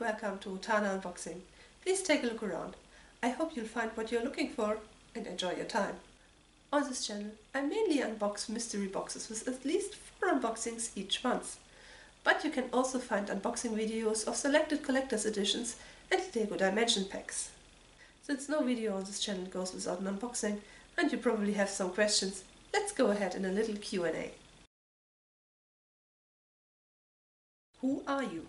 welcome to Rutana Unboxing. Please take a look around. I hope you'll find what you're looking for and enjoy your time. On this channel, I mainly unbox mystery boxes with at least 4 unboxings each month. But you can also find unboxing videos of selected collector's editions and LEGO Dimension packs. Since no video on this channel goes without an unboxing, and you probably have some questions, let's go ahead in a little Q&A. Who are you?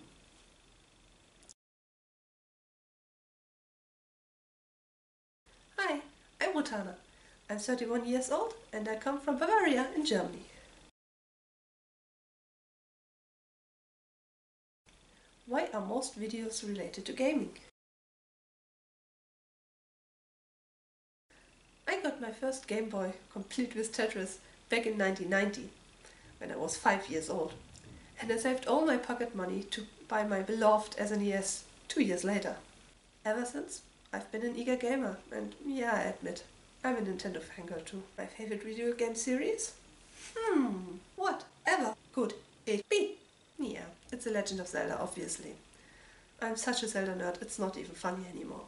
Hi, I'm Rutana. I'm 31 years old and I come from Bavaria in Germany. Why are most videos related to gaming? I got my first Game Boy, complete with Tetris, back in 1990, when I was 5 years old. And I saved all my pocket money to buy my beloved SNES 2 years later. Ever since, I've been an eager gamer, and yeah, I admit, I'm a Nintendo fangirl too. My favorite video game series? Whatever could it be? Yeah, it's The Legend of Zelda, obviously. I'm such a Zelda nerd, it's not even funny anymore.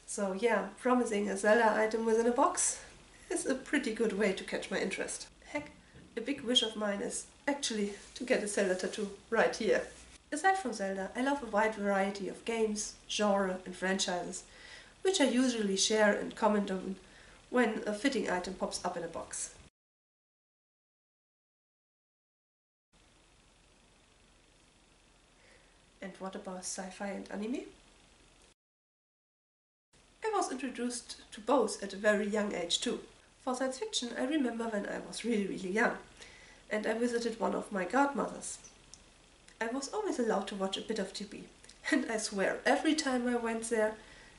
So yeah, promising a Zelda item within a box is a pretty good way to catch my interest. Heck, a big wish of mine is actually to get a Zelda tattoo right here. Aside from Zelda, I love a wide variety of games, genre and franchises, which I usually share and comment on when a fitting item pops up in a box. And what about sci-fi and anime? I was introduced to both at a very young age too. For science fiction, I remember when I was really young, and I visited one of my godmothers. I was always allowed to watch a bit of TV, and I swear every time I went there,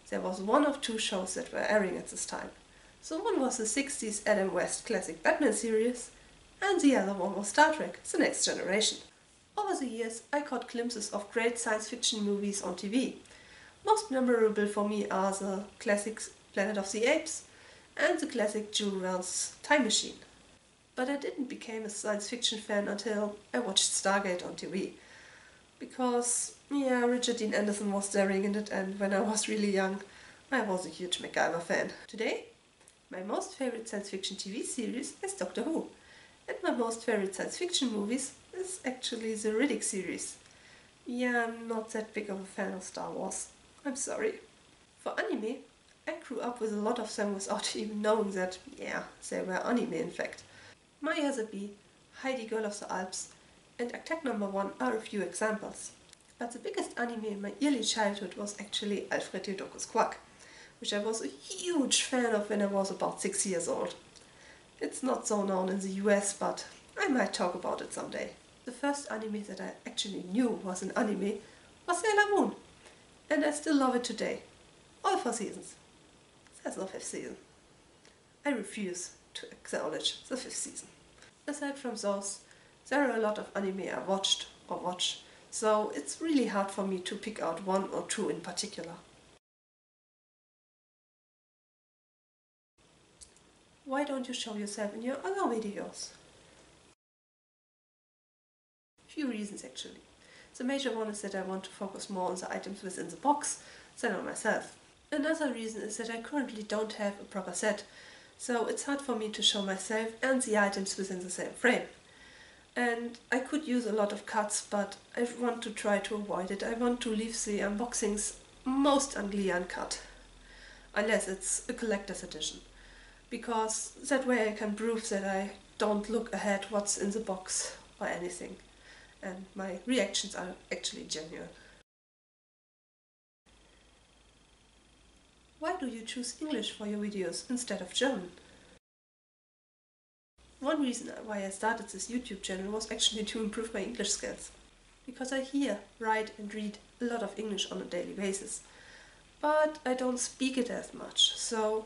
there was one of 2 shows that were airing at this time. So one was the 60s Adam West classic Batman series, and the other one was Star Trek: The Next Generation. Over the years, I caught glimpses of great science fiction movies on TV. Most memorable for me are the classic Planet of the Apes and the classic Jules Verne's Time Machine. But I didn't become a science fiction fan until I watched Stargate on TV. Because, yeah, Richard Dean Anderson was starring in it, and when I was really young, I was a huge MacGyver fan. Today, my most favorite science fiction TV series is Doctor Who. And my most favorite science fiction movies is actually the Riddick series. Yeah, I'm not that big of a fan of Star Wars. I'm sorry. For anime, I grew up with a lot of them without even knowing that, yeah, they were anime in fact. Maya the Bee, Heidi Girl of the Alps and Attack Number 1 are a few examples. But the biggest anime in my early childhood was actually Alfred Hitchcock's Quack, which I was a huge fan of when I was about 6 years old. It's not so known in the US, but I might talk about it someday. The first anime that I actually knew was an anime was Sailor Moon, and I still love it today. All 4 seasons. There's no 5th season. I refuse to acknowledge the 5th season. Aside from those, there are a lot of anime I watched or watch, so it's really hard for me to pick out 1 or 2 in particular. Why don't you show yourself in your other videos? Few reasons actually. The major one is that I want to focus more on the items within the box than on myself. Another reason is that I currently don't have a proper set, so it's hard for me to show myself and the items within the same frame. And I could use a lot of cuts, but I want to try to avoid it. I want to leave the unboxings mostly uncut, unless it's a collector's edition, because that way I can prove that I don't look ahead what's in the box or anything, and my reactions are actually genuine. Why do you choose English for your videos instead of German? One reason why I started this YouTube channel was actually to improve my English skills. Because I hear, write and read a lot of English on a daily basis. But I don't speak it as much, so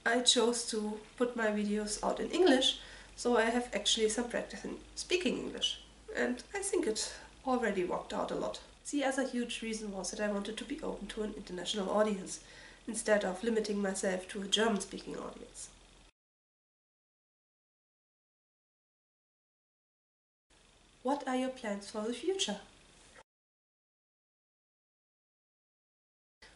I chose to put my videos out in English, so I have actually some practice in speaking English. And I think it already worked out a lot. The other huge reason was that I wanted to be open to an international audience, instead of limiting myself to a German-speaking audience. What are your plans for the future?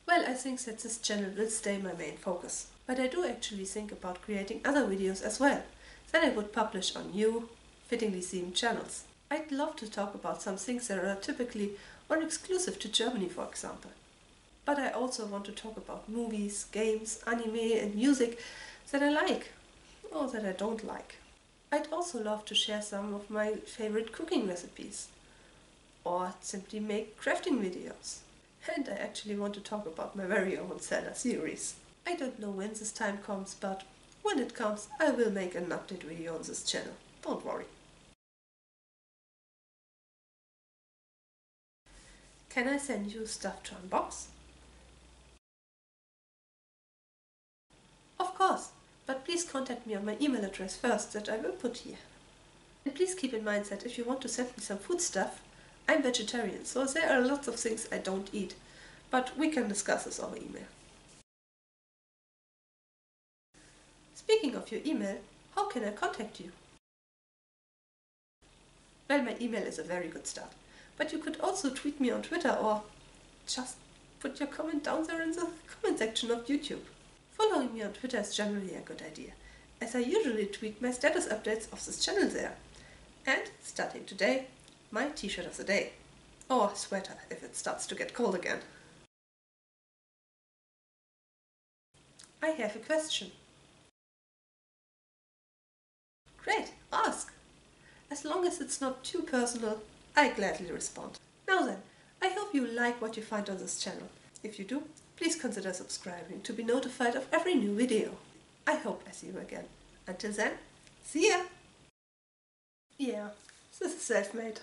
Well, I think that this channel will stay my main focus. But I do actually think about creating other videos as well, that I would publish on new, fittingly themed channels. I'd love to talk about some things that are typically or exclusive to Germany, for example. But I also want to talk about movies, games, anime and music that I like or that I don't like. I'd also love to share some of my favorite cooking recipes or simply make crafting videos. And I actually want to talk about my very own Zelda series. I don't know when this time comes, but when it comes, I will make an update video on this channel. Don't worry. Can I send you stuff to unbox? Of course, but please contact me on my email address first that I will put here. And please keep in mind that if you want to send me some food stuff, I'm vegetarian, so there are lots of things I don't eat. But we can discuss this over email. Speaking of your email, how can I contact you? Well, my email is a very good start. But you could also tweet me on Twitter or just put your comment down there in the comment section of YouTube. Following me on Twitter is generally a good idea, as I usually tweet my status updates of this channel there. And, starting today, my t-shirt of the day. Or sweater if it starts to get cold again. I have a question. Great, ask! As long as it's not too personal, I gladly respond. Now then, I hope you like what you find on this channel. If you do, please consider subscribing to be notified of every new video. I hope I see you again. Until then, see ya! Yeah, this is self-made.